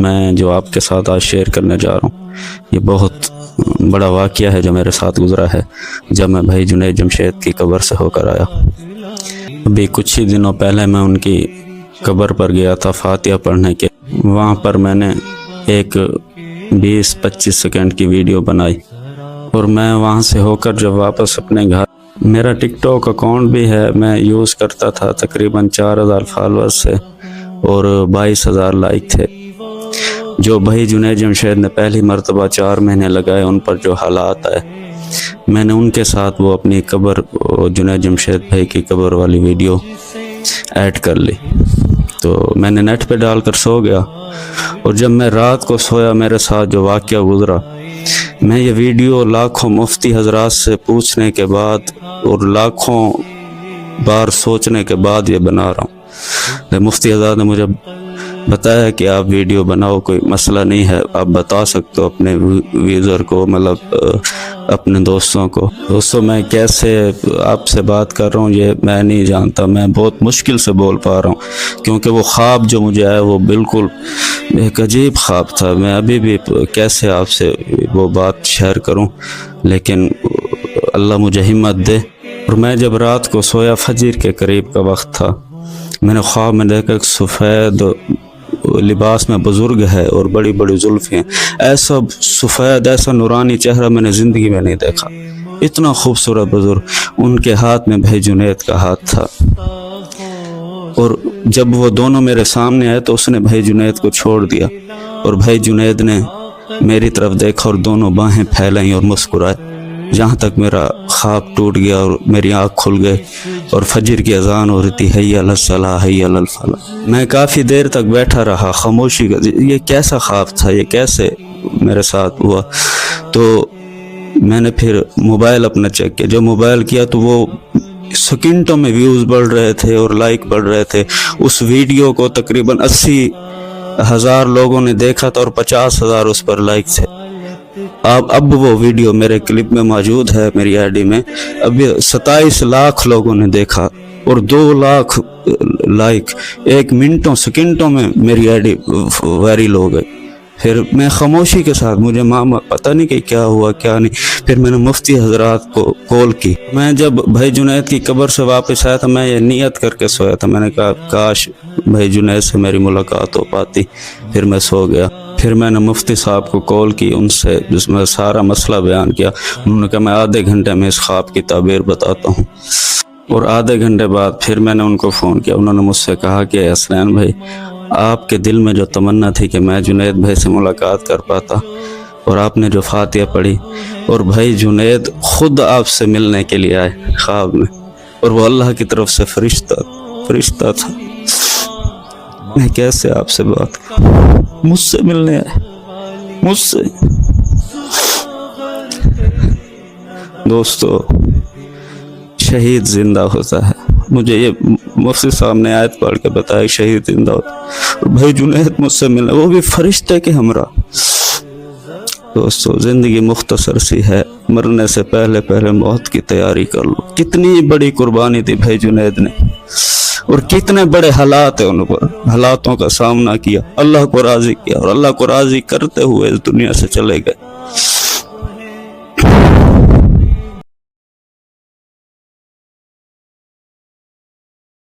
میں جو آپ کے ساتھ آج شیئر کرنے جا رہا ہوں یہ بہت بڑا واقعہ ہے جو میرے ساتھ گزرا ہے جب میں بھائی جنید جمشید کی قبر سے ہو کر آیا۔ ابھی کچھ ہی دنوں پہلے میں ان کی قبر پر گیا تھا فاتحہ پڑھنے کے۔ وہاں پر میں نے ایک 20-25 سیکنڈ کی ویڈیو بنائی اور میں وہاں سے ہو کر جب واپس اپنے گھر، میرا ٹک ٹاک اکاؤنٹ بھی ہے، میں یوز کرتا تھا، تقریباً 4000 فالورز سے اور 22,000 لائک تھے۔ جو بھائی جنید جمشید نے پہلی مرتبہ 4 مہینے لگائے ان پر جو حالات آئے، میں نے ان کے ساتھ وہ اپنی قبر، جنید جمشید بھائی کی قبر والی ویڈیو ایڈ کر لی، تو میں نے نیٹ پہ ڈال کر سو گیا۔ اور جب میں رات کو سویا میرے ساتھ جو واقعہ گزرا، میں یہ ویڈیو لاکھوں مفتی حضرات سے پوچھنے کے بعد اور لاکھوں بار سوچنے کے بعد یہ بنا رہا ہوں۔ مفتی حضرات نے مجھے بتایا کہ آپ ویڈیو بناؤ، کوئی مسئلہ نہیں ہے، آپ بتا سکتے ہو اپنے ویزر کو، مطلب اپنے دوستوں کو۔ دوستوں میں کیسے آپ سے بات کر رہا ہوں یہ میں نہیں جانتا، میں بہت مشکل سے بول پا رہا ہوں کیونکہ وہ خواب جو مجھے آیا وہ بالکل ایک عجیب خواب تھا۔ میں ابھی بھی کیسے آپ سے وہ بات شیئر کروں، لیکن اللہ مجھے ہمت دے۔ اور میں جب رات کو سویا، فجر کے قریب کا وقت تھا، میں نے خواب میں دیکھا ایک سفید لباس میں بزرگ ہے اور بڑی بڑی زلفیں ہیں۔ ایسا سفید، ایسا نورانی چہرہ میں نے زندگی میں نہیں دیکھا، اتنا خوبصورت بزرگ۔ ان کے ہاتھ میں بھائی جنید کا ہاتھ تھا، اور جب وہ دونوں میرے سامنے آئے تو اس نے بھائی جنید کو چھوڑ دیا اور بھائی جنید نے میری طرف دیکھا اور دونوں باہیں پھیلائیں اور مسکرائے۔ جہاں تک میرا خواب ٹوٹ گیا اور میری آنکھ کھل گئی اور فجر کی اذان ہو رہی تھی، حی علی الصلاۃ حی علی الفلاح۔ میں کافی دیر تک بیٹھا رہا خاموشی کا، یہ کیسا خواب تھا، یہ کیسے میرے ساتھ ہوا۔ تو میں نے پھر موبائل اپنا چیک کیا، جب موبائل کیا تو وہ سیکنڈوں میں ویوز بڑھ رہے تھے اور لائک بڑھ رہے تھے۔ اس ویڈیو کو تقریباً 80,000 لوگوں نے دیکھا تھا اور 50,000 اس پر لائک تھے۔ اب وہ ویڈیو میرے کلپ میں موجود ہے، میری آئی ڈی میں۔ اب 27 لاکھ لوگوں نے دیکھا اور 2 لاکھ لائک، ایک منٹوں سیکنڈوں میں میری آئی ڈی وائرل ہو گئی۔ پھر میں خاموشی کے ساتھ، مجھے پتہ نہیں کہ کیا ہوا کیا نہیں۔ پھر میں نے مفتی حضرات کو کال کی۔ میں جب بھائی جنید کی قبر سے واپس آیا تھا، میں یہ نیت کر کے سویا تھا، میں نے کہا کاش بھائی جنید سے میری ملاقات ہو پاتی۔ پھر میں سو گیا۔ پھر میں نے مفتی صاحب کو کال کی، ان سے جس میں سارا مسئلہ بیان کیا۔ انہوں نے کہا میں آدھے گھنٹے میں اس خواب کی تعبیر بتاتا ہوں۔ اور آدھے گھنٹے بعد پھر میں نے ان کو فون کیا۔ انہوں نے مجھ سے کہا کہ حسنین بھائی، آپ کے دل میں جو تمنا تھی کہ میں جنید بھائی سے ملاقات کر پاتا، اور آپ نے جو فاتحہ پڑھی، اور بھائی جنید خود آپ سے ملنے کے لیے آئے خواب میں، اور وہ اللہ کی طرف سے فرشتہ تھا۔ میں کیسے آپ سے بات کروں، مجھ سے ملنے آئے، مجھ سے۔ دوستو، شہید زندہ ہوتا ہے، مجھے یہ مفتی صاحب نے آیت پڑھ کے بتایا شہید زندہ ہوتا ہے، اور بھائی جنید مجھ سے ملنا، وہ بھی فرشتے کے ہمراہ۔ دوستو، زندگی مختصر سی ہے، مرنے سے پہلے موت کی تیاری کر لو۔ کتنی بڑی قربانی دی بھائی جنید نے، اور کتنے بڑے حالات ہیں، ان پر حالاتوں کا سامنا کیا، اللہ کو راضی کیا، اور اللہ کو راضی کرتے ہوئے اس دنیا سے چلے گئے۔